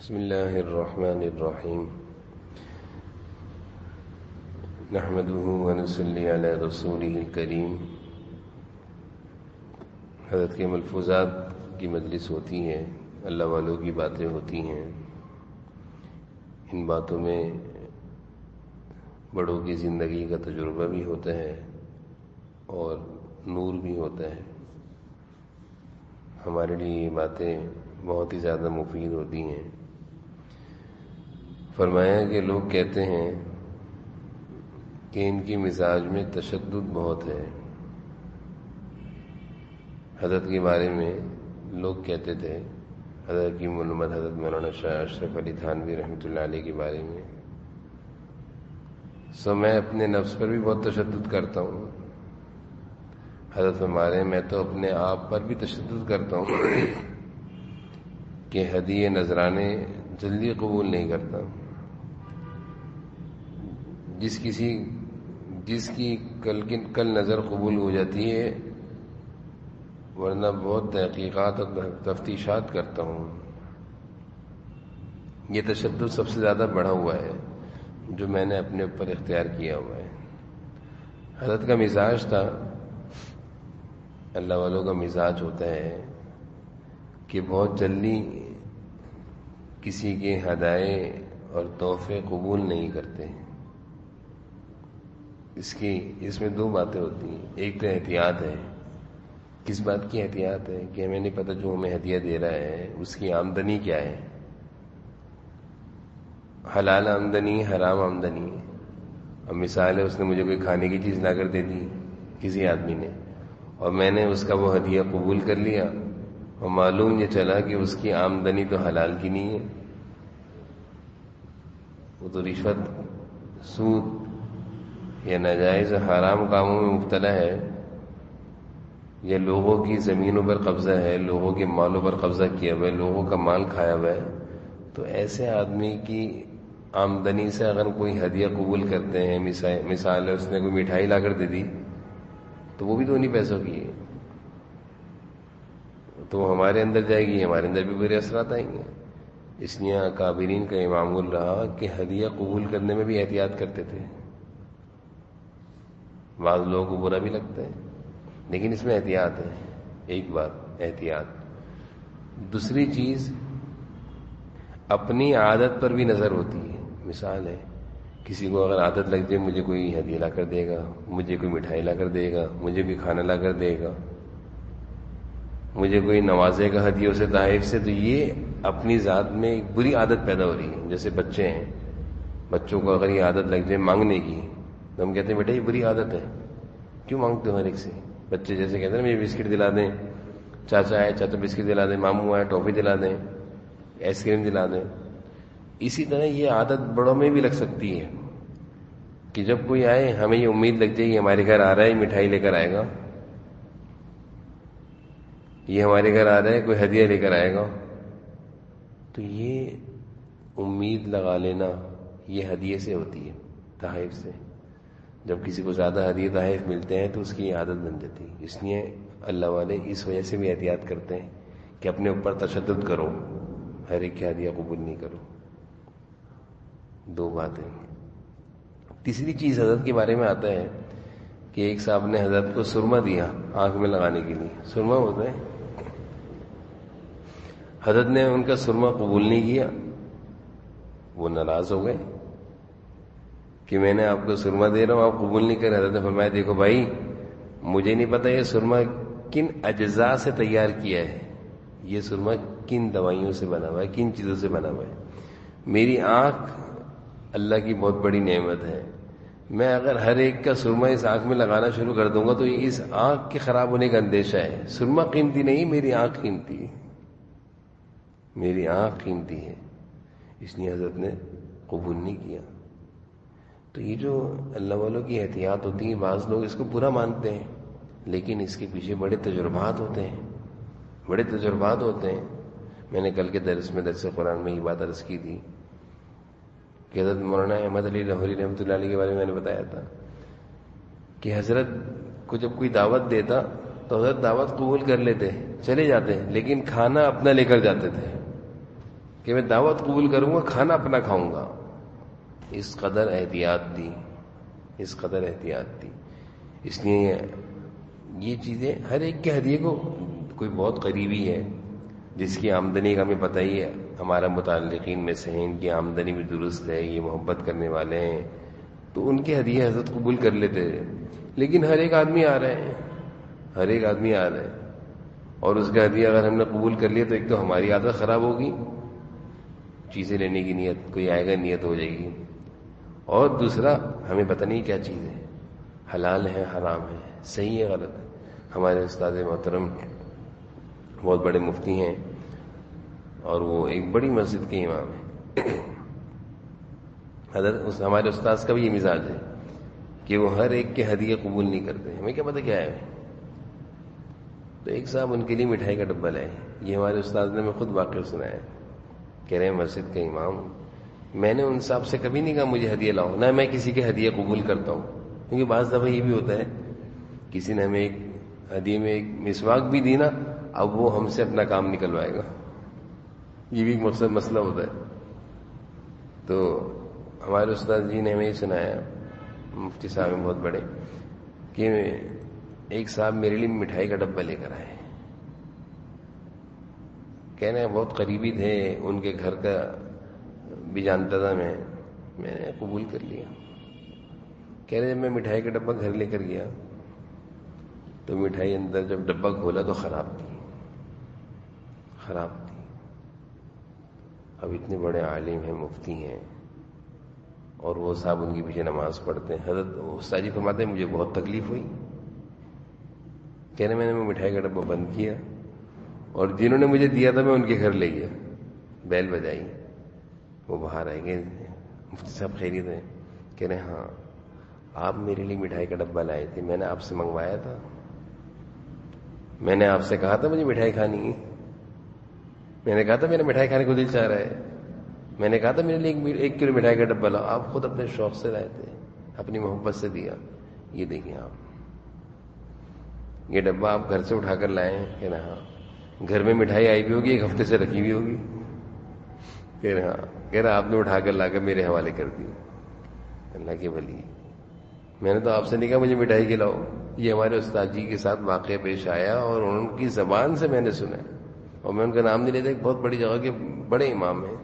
بسم اللہ الرحمن الرحیم نحمده ونصلی علی رسولہ الکریم۔ حضرت کے ملفوظات کی مجلس ہوتی ہے، اللہ والوں کی باتیں ہوتی ہیں۔ ان باتوں میں بڑوں کی زندگی کا تجربہ بھی ہوتا ہے اور نور بھی ہوتا ہے۔ ہمارے لیے یہ باتیں بہت ہی زیادہ مفید ہوتی ہیں۔ فرمایا کہ لوگ کہتے ہیں کہ ان کی مزاج میں تشدد بہت ہے۔ حضرت کے بارے میں لوگ کہتے تھے، حضرت کی علمت حضرت مولانا شاہ اشرف علی تھانوی رحمۃ اللہ علیہ کے بارے میں، میں اپنے نفس پر بھی بہت تشدد کرتا ہوں۔ حضرت ہمارے میں تو اپنے آپ پر بھی تشدد کرتا ہوں کہ ہدیے نذرانے جلدی قبول نہیں کرتا۔ جس کی کل نظر قبول ہو جاتی ہے، ورنہ بہت تحقیقات اور تفتیشات کرتا ہوں۔ یہ تشدد سب سے زیادہ بڑھا ہوا ہے جو میں نے اپنے اوپر اختیار کیا ہوا ہے۔ حضرت کا مزاج تھا، اللہ والوں کا مزاج ہوتا ہے کہ بہت جلدی کسی کے ہدایے اور تحفے قبول نہیں کرتے۔ اس میں دو باتیں ہوتی ہیں۔ ایک تو احتیاط ہے۔ کس بات کی احتیاط ہے کہ ہمیں نہیں پتہ جو ہمیں ہدیہ دے رہا ہے اس کی آمدنی کیا ہے، حلال آمدنی، حرام آمدنی۔ اب مثال ہے، اس نے مجھے کوئی کھانے کی چیز لا کر دے دی کسی آدمی نے، اور میں نے اس کا وہ ہدیہ قبول کر لیا، اور معلوم یہ چلا کہ اس کی آمدنی تو حلال کی نہیں ہے، وہ تو رشوت، سود یا ناجائز حرام کاموں میں مبتلا ہے، یا لوگوں کی زمینوں پر قبضہ ہے، لوگوں کے مالوں پر قبضہ کیا ہوا ہے، لوگوں کا مال کھایا ہوا ہے، تو ایسے آدمی کی آمدنی سے اگر کوئی ہدیہ قبول کرتے ہیں، مثال ہے اس نے کوئی مٹھائی لا کر دے دی، تو وہ بھی تو انہیں پیسوں کی ہے، تو وہ ہمارے اندر جائے گی، ہمارے اندر بھی برے اثرات آئیں گے۔ اس لیے اکابرین کا معمول رہا کہ ہدیہ قبول کرنے میں بھی احتیاط کرتے تھے۔ بعض لوگوں کو برا بھی لگتا ہے، لیکن اس میں احتیاط ہے۔ ایک بات احتیاط، دوسری چیز اپنی عادت پر بھی نظر ہوتی ہے۔ مثال ہے، کسی کو اگر عادت لگ جائے مجھے کوئی ہدیہ لا کر دے گا، مجھے کوئی مٹھائی لا کر دے گا، مجھے کوئی کھانا لا کر دے گا، مجھے کوئی نوازے گا ہدیوں سے، تحائف سے، تو یہ اپنی ذات میں ایک بری عادت پیدا ہو رہی ہے۔ جیسے بچے ہیں، بچوں کو اگر یہ عادت لگ جائے مانگنے کی، تو ہم کہتے ہیں بیٹا یہ بری عادت ہے، کیوں مانگتے ہو ہر ایک سے؟ بچے جیسے کہتے ہیں نا، مجھے بسکٹ دلا دیں، چاچا آئے چاچا بسکٹ دلا دیں، ماموں آئے ٹافی دلا دیں، آئس کریم دلا دیں۔ اسی طرح یہ عادت بڑوں میں بھی لگ سکتی ہے کہ جب کوئی آئے ہمیں یہ امید لگ جائے کہ ہمارے گھر آ رہا ہے، مٹھائی لے کر آئے گا، یہ ہمارے گھر آ رہا ہے، کوئی ہدیہ لے کر آئے گا، تو یہ امید لگا لینا یہ ہدیے سے ہوتی ہے، تحائف سے۔ جب کسی کو زیادہ ہدیے تحائف ملتے ہیں تو اس کی عادت بن جاتی ہے۔ اس لیے اللہ والے اس وجہ سے بھی احتیاط کرتے ہیں کہ اپنے اوپر تشدد کرو، ہر ایک کی ہدیہ قبول نہیں کرو۔ دو باتیں۔ تیسری چیز حضرت کے بارے میں آتا ہے کہ ایک صاحب نے حضرت کو سرما دیا آنکھ میں لگانے کے لیے، سرما ہوتا ہے، حضرت نے ان کا سرما قبول نہیں کیا، وہ ناراض ہو گئے کہ میں نے آپ کو سرما دے رہا ہوں، آپ قبول نہیں کر رہے۔ حضرت نے فرمایا دیکھو بھائی، مجھے نہیں پتا یہ سرما کن اجزاء سے تیار کیا ہے، یہ سرما کن دوائیوں سے بنا ہوا ہے، کن چیزوں سے بنا ہوا ہے۔ میری آنکھ اللہ کی بہت بڑی نعمت ہے، میں اگر ہر ایک کا سرما اس آنکھ میں لگانا شروع کر دوں گا تو اس آنکھ کے خراب ہونے کا اندیشہ ہے۔ سرما قیمتی نہیں، میری آنکھ قیمتی ہے، میری آنکھ قیمتی ہے، اس لیے حضرت نے قبول نہیں کیا۔ تو یہ جو اللہ والوں کی احتیاط ہوتی ہے، بعض لوگ اس کو برا مانتے ہیں، لیکن اس کے پیچھے بڑے تجربات ہوتے ہیں، بڑے تجربات ہوتے ہیں۔ میں نے کل کے درس قرآن میں یہ بات عرض کی تھی کہ حضرت مولانا احمد علی لاہوری رحمۃ اللہ علیہ کے بارے میں نے بتایا تھا کہ حضرت کو جب کوئی دعوت دیتا تو حضرت دعوت قبول کر لیتے، چلے جاتے، لیکن کھانا اپنا لے کر جاتے تھے۔ کہ میں دعوت قبول کروں گا، کھانا اپنا کھاؤں گا. اس قدر احتیاط تھی، اس قدر احتیاط تھی. اس لیے یہ چیزیں ہر ایک کے ہدیے کو، کوئی بہت قریبی ہے جس کی آمدنی کا ہمیں پتہ ہی ہے، ہمارا متعلقین میں سے ہیں، ان کی آمدنی بھی درست ہے، یہ محبت کرنے والے ہیں، تو ان کے ہدیے حضرت قبول کر لیتے ہیں. لیکن ہر ایک آدمی آ رہے ہیں، ہر ایک آدمی آ رہا ہے، اور اس کا ہدیہ اگر ہم نے قبول کر لیا تو ایک تو ہماری عادت خراب ہوگی، چیزیں لینے کی نیت، کوئی آئے گا نیت ہو جائے گی، اور دوسرا ہمیں پتہ نہیں کیا چیز ہے، حلال ہے حرام ہے، صحیح ہے غلط ہے. ہمارے استاد محترم بہت بڑے مفتی ہیں اور وہ ایک بڑی مسجد کے امام ہیں. حضرت ہمارے استاذ کا بھی یہ مزاج ہے کہ وہ ہر ایک کے ہدیے قبول نہیں کرتے. ہمیں کیا پتہ کیا ہے. تو ایک صاحب ان کے لیے مٹھائی کا ڈبہ لائے. یہ ہمارے استاذ نے میں خود واقعہ سنایا. کہہ رہے ہیں مسجد کے امام، میں نے ان صاحب سے کبھی نہیں کہا مجھے ہدیہ لاؤ، نہ میں کسی کے ہدیہ قبول کرتا ہوں. کیونکہ بعض دفعہ یہ بھی ہوتا ہے، کسی نے ہمیں ایک ہدیے میں ایک مسواک بھی دی نا، اب وہ ہم سے اپنا کام نکلوائے گا. یہ بھی ایک مسئلہ ہوتا ہے. تو ہمارے استاد جی نے ہمیں یہ سنایا، مفتی صاحب ہیں بہت بڑے، کہ ایک صاحب میرے لیے مٹھائی کا ڈبہ لے کر آئے. کہنے ہیں بہت قریبی تھے، ان کے گھر کا بھی جانتا تھا میں نے قبول کر لیا. کہہ رہے جب میں مٹھائی کا ڈبہ گھر لے کر گیا تو مٹھائی اندر جب ڈبہ کھولا تو خراب تھی. اب اتنے بڑے عالم ہیں، مفتی ہیں، اور وہ صاحب ان کے پیچھے نماز پڑھتے ہیں. حضرت استاد جی فرماتے ہیں مجھے بہت تکلیف ہوئی. کہنے میں نے مٹھائی کا ڈبہ بند کیا، اور جنہوں نے مجھے دیا تھا میں ان کے گھر لے گیا، بیل بجائی، وہ باہر آئے گئے. مفتی صاحب خیریت ہے؟ کہہ رہے ہاں آپ میرے لیے مٹھائی کا ڈبہ لائے تھے، میں نے آپ سے منگوایا تھا، میں نے آپ سے کہا تھا مجھے مٹھائی کھانی ہے، میں نے کہا تھا میرا مٹھائی کھانے کو دل چاہ رہا ہے، میں نے کہا تھا میرے لیے 1 کلو مٹھائی کا ڈبہ لاؤ. آپ خود اپنے شوق سے لائے تھے، اپنی محبت سے دیا. یہ دیکھیں آپ، یہ ڈبہ آپ گھر سے اٹھا کر لائے ہیں. کہہ رہے ہاں. گھر میں مٹھائی آئی بھی ہوگی، 1 ہفتے سے رکھی ہوئی ہوگی. کہہ رہے ہاں. کہہ رہا آپ نے اٹھا کر لا کر میرے حوالے کر دی. اللہ کی بھلی، میں نے تو آپ سے نہیں کہا مجھے مٹھائی کھلاؤ. یہ ہمارے استاد جی کے ساتھ واقعہ پیش آیا اور ان کی زبان سے میں نے سنا، اور میں ان کا نام نہیں لیتا، ایک بہت بڑی جگہ کے بڑے امام ہیں.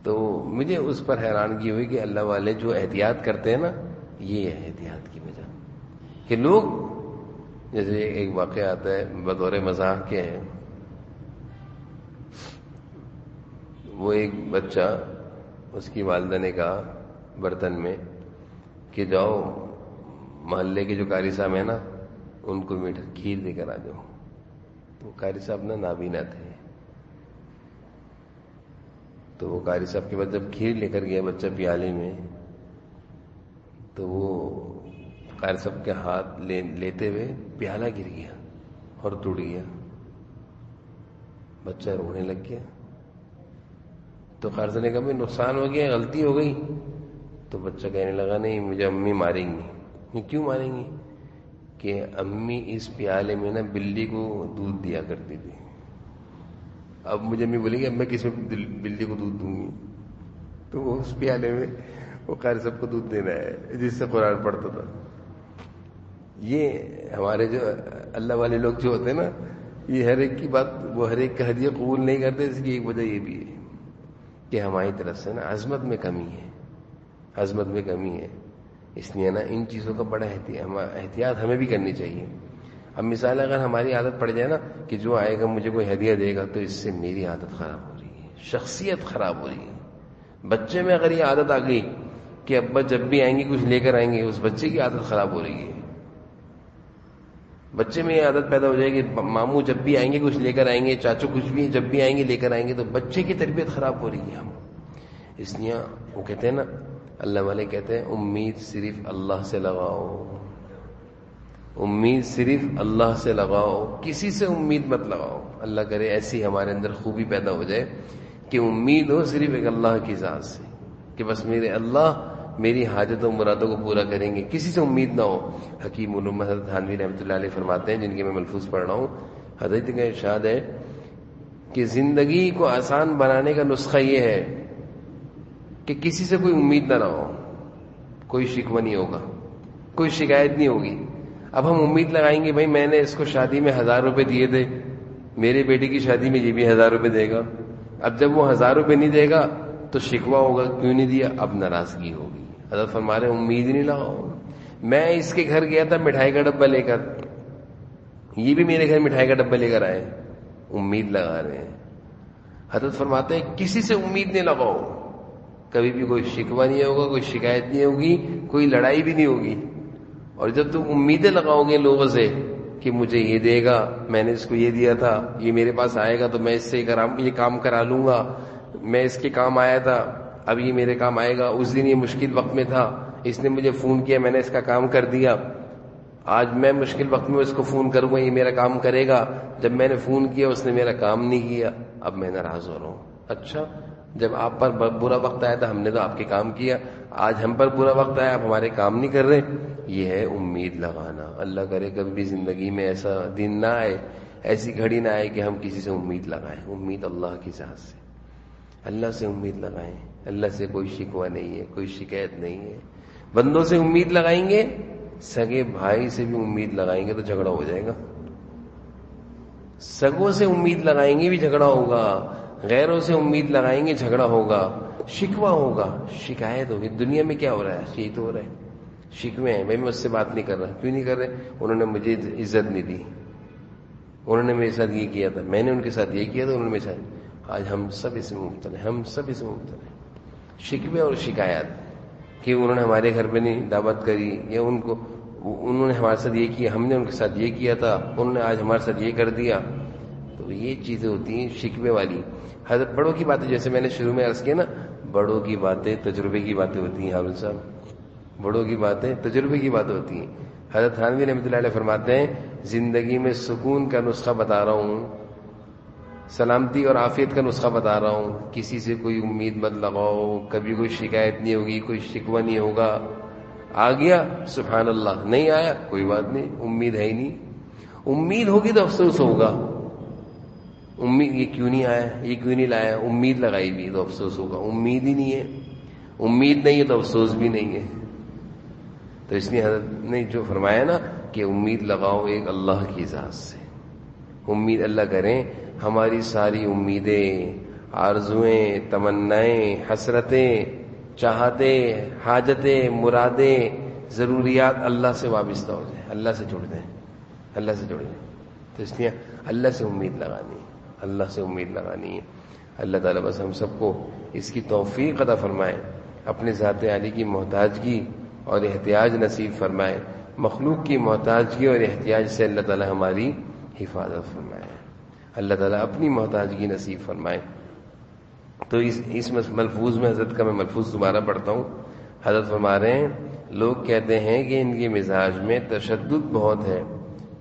تو مجھے اس پر حیرانگی ہوئی کہ اللہ والے جو احتیاط کرتے ہیں نا، یہ ہے احتیاط کی وجہ. کہ لوگ، جیسے ایک واقعہ آتا ہے بطور مزاح کے ہے، وہ ایک بچہ، اس کی والدہ نے کہا برتن میں کہ جاؤ محلے کے جو قاری صاحب ہیں نا ان کو میٹھا کھیر دے کر آ جاؤ. تو قاری صاحب نا نابینا تھے، تو وہ قاری صاحب کے بعد جب کھیر لے کر گیا بچہ پیالے میں، تو وہ قاری صاحب کے ہاتھ لیتے ہوئے پیالہ گر گیا اور ٹوٹ گیا. بچہ رونے لگ گیا. تو قاری صاحب نے کہا بھائی نقصان ہو گیا، غلطی ہو گئی. تو بچہ کہنے لگا نہیں مجھے امی ماریں گی. کیوں ماریں گی؟ کہ امی اس پیالے میں نا بلی کو دودھ دیا کرتی تھی. اب مجھے امی بولیں گی اب میں کس میں بلی کو دودھ دوں گی؟ تو وہ اس پیالے میں وہ قاری صاحب کو دودھ دینا ہے جس سے قرآن پڑھتا تھا. یہ ہمارے جو اللہ والے لوگ جو ہوتے ہیں نا، یہ ہر ایک کی بات، وہ ہر ایک کا ہدیہ قبول نہیں کرتے. اس کی ایک وجہ یہ بھی ہے کہ ہماری طرف سے نا عظمت میں کمی ہے، عظمت میں کمی ہے. اس لیے نا ان چیزوں کا بڑا احتیاط ہمیں بھی کرنی چاہیے. اب مثال اگر ہماری عادت پڑ جائے نا کہ جو آئے گا مجھے کوئی ہدیہ دے گا، تو اس سے میری عادت خراب ہو رہی ہے، شخصیت خراب ہو رہی ہے. بچے میں اگر یہ عادت آ گئی کہ ابا جب بھی آئیں گے کچھ لے کر آئیں گے، اس بچے کی عادت خراب ہو رہی ہے. بچے میں یہ عادت پیدا ہو جائے گی ماموں جب بھی آئیں گے کچھ لے کر آئیں گے، چاچو کچھ بھی جب بھی آئیں گے لے کر آئیں گے، تو بچے کی تربیت خراب ہو رہی ہے. ہم اس لیے وہ کہتے ہیں نا، اللہ والے کہتے ہیں امید صرف اللہ سے لگاؤ، امید صرف اللہ سے لگاؤ، کسی سے امید مت لگاؤ. اللہ کرے ایسی ہمارے اندر خوبی پیدا ہو جائے کہ امید ہو صرف ایک اللہ کی ذات سے، کہ بس میرے اللہ میری حاجتوں مرادوں کو پورا کریں گے، کسی سے امید نہ ہو. حکیم علوم حضرت تھانوی رحمۃ اللہ علیہ فرماتے ہیں، جن کے میں ملفوظ پڑھ رہا ہوں، حضرت کا ارشاد ہے کہ زندگی کو آسان بنانے کا نسخہ یہ ہے کہ کسی سے کوئی امید نہ ہو، کوئی شکوہ نہیں ہوگا، کوئی شکایت نہیں ہوگی۔ اب ہم امید لگائیں گے بھائی میں نے اس کو شادی میں 1000 روپے دیے تھے، میرے بیٹے کی شادی میں یہ بھی 1000 روپے دے گا۔ اب جب وہ 1000 روپے نہیں دے گا تو شکوہ ہوگا، کیوں نہیں دیا؟ اب ناراضگی ہوگی۔ حضرت فرما رہے ہیں امید نہیں لگاؤ۔ میں اس کے گھر گیا تھا مٹھائی کا ڈبہ لے کر، یہ بھی میرے گھر مٹھائی کا ڈبہ لے کر آئے، امید لگا رہے ہیں۔ حضرت فرماتے ہیں کسی سے امید نہیں لگاؤ، کبھی بھی کوئی شکوہ نہیں ہوگا، کوئی شکایت نہیں ہوگی، کوئی لڑائی بھی نہیں ہوگی۔ اور جب تم امیدیں لگاؤ گے لوگوں سے کہ مجھے یہ دے گا، میں نے اس کو یہ دیا تھا، یہ میرے پاس آئے گا تو میں اس سے یہ کام کرا لوں گا، میں اس کے کام آیا تھا اب یہ میرے کام آئے گا، اس دن یہ مشکل وقت میں تھا اس نے مجھے فون کیا میں نے اس کا کام کر دیا، آج میں مشکل وقت میں اس کو فون کروں گا یہ میرا کام کرے گا، جب میں نے فون کیا اس نے میرا کام نہیں کیا، اب میں ناراض ہو رہا ہوں۔ اچھا جب آپ پر برا وقت آیا تھا ہم نے تو آپ کے کام کیا، آج ہم پر برا وقت آیا آپ ہمارے کام نہیں کر رہے۔ یہ ہے امید لگانا۔ اللہ کرے کبھی بھی زندگی میں ایسا دن نہ آئے، ایسی گھڑی نہ آئے کہ ہم کسی سے امید لگائیں۔ امید اللہ کی ذات سے، اللہ سے امید لگائیں۔ اللہ سے کوئی شکوہ نہیں ہے، کوئی شکایت نہیں ہے۔ بندوں سے امید لگائیں گے، سگے بھائی سے بھی امید لگائیں گے تو جھگڑا ہو جائے گا، سگوں سے امید لگائیں گے بھی جھگڑا ہوگا، غیروں سے امید لگائیں گے جھگڑا ہوگا، شکوہ ہوگا، شکایت ہوگی۔ دنیا میں کیا ہو رہا ہے؟ یہی تو ہو رہا ہے، شکوے ہیں، بھائی میں اس سے بات نہیں کر رہا، کیوں نہیں کر رہے؟ انہوں نے مجھے عزت نہیں دی، انہوں نے میرے ساتھ یہ کیا تھا، میں نے ان کے ساتھ یہ کیا تھا، انہوں نے میرے ساتھ۔ آج ہم سب اس میں مبتلا ہیں، ہم سب اس میں مبتلا ہیں، شکوے اور شکایات کہ انہوں نے ہمارے گھر پہ نہیں دعوت کری، یا انہوں نے ہمارے ساتھ یہ کیا، ہم نے ان کے ساتھ یہ کیا تھا، انہوں نے آج ہمارے ساتھ یہ کر دیا۔ تو یہ چیزیں ہوتی ہیں شکوے والی۔ حضرت بڑوں کی باتیں، جیسے میں نے شروع میں عرض کیا نا، بڑوں کی باتیں تجربے کی باتیں ہوتی ہیں۔ حافظ صاحب بڑوں کی باتیں تجربے کی باتیں ہوتی ہیں۔ حضرت تھانوی رحمۃ اللہ علیہ فرماتے ہیں زندگی میں سکون کا نسخہ بتا رہا ہوں، سلامتی اور عافیت کا نسخہ بتا رہا ہوں، کسی سے کوئی امید مت لگاؤ، کبھی کوئی شکایت نہیں ہوگی، کوئی شکوہ نہیں ہوگا۔ آ گیا سبحان اللہ، نہیں آیا کوئی بات نہیں، امید ہے ہی نہیں۔ امید ہوگی تو افسوس ہوگا، امید یہ کیوں نہیں آیا، یہ کیوں نہیں لایا، امید لگائی بھی تو افسوس ہوگا۔ امید ہی نہیں ہے، امید نہیں ہے تو افسوس بھی نہیں ہے۔ تو اس لیے حضرت نے جو فرمایا نا کہ امید لگاؤ ایک اللہ کی ذات سے، امید اللہ کریں ہماری ساری امیدیں، آرزویں، تمنائیں، حسرتیں، چاہتے، حاجتیں، مرادیں، ضروریات اللہ سے وابستہ ہو جائیں، اللہ سے جڑ جائیں، اللہ سے جڑ جائیں۔ تو اس لیے اللہ سے امید لگانی، اللہ سے امید لگانی ہے۔ اللہ تعالیٰ بس ہم سب کو اس کی توفیق عطا فرمائے، اپنے ذات عالی کی محتاجگی اور احتیاج نصیب فرمائے، مخلوق کی محتاجگی اور احتیاج سے اللہ تعالیٰ ہماری حفاظت فرمائے، اللہ تعالیٰ اپنی محتاجگی نصیب فرمائے۔ تو اس ملفوظ میں حضرت کا میں ملفوظ دوبارہ پڑھتا ہوں۔ حضرت فرما رہے ہیں لوگ کہتے ہیں کہ ان کے مزاج میں تشدد بہت ہے،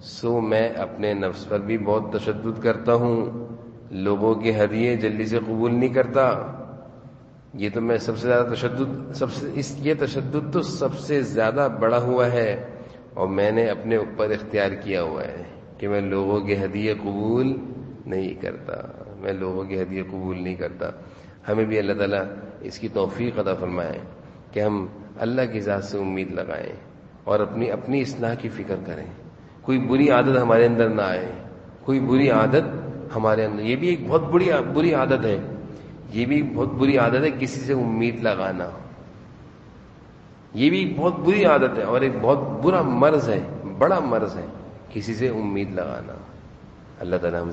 سو میں اپنے نفس پر بھی بہت تشدد کرتا ہوں، لوگوں کے ہدیے جلدی سے قبول نہیں کرتا۔ یہ تو میں سب سے زیادہ یہ تشدد تو سب سے زیادہ بڑا ہوا ہے، اور میں نے اپنے اوپر اختیار کیا ہوا ہے کہ میں لوگوں کے ہدیے قبول نہیں کرتا، میں لوگوں کے ہدیے قبول نہیں کرتا۔ ہمیں بھی اللہ تعالیٰ اس کی توفیق عطا فرمائے کہ ہم اللہ کی ذات سے امید لگائیں اور اپنی اصلاح کی فکر کریں، کوئی بری عادت ہمارے اندر نہ آئے، کوئی بری عادت ہمارے اندر، یہ بھی ایک بہت بری عادت ہے، یہ بھی بہت بری عادت ہے کسی سے امید لگانا، یہ بھی ایک بہت بری عادت ہے اور ایک بہت برا مرض ہے، بڑا مرض ہے کسی سے امید لگانا۔ اللہ تعالیٰ ہم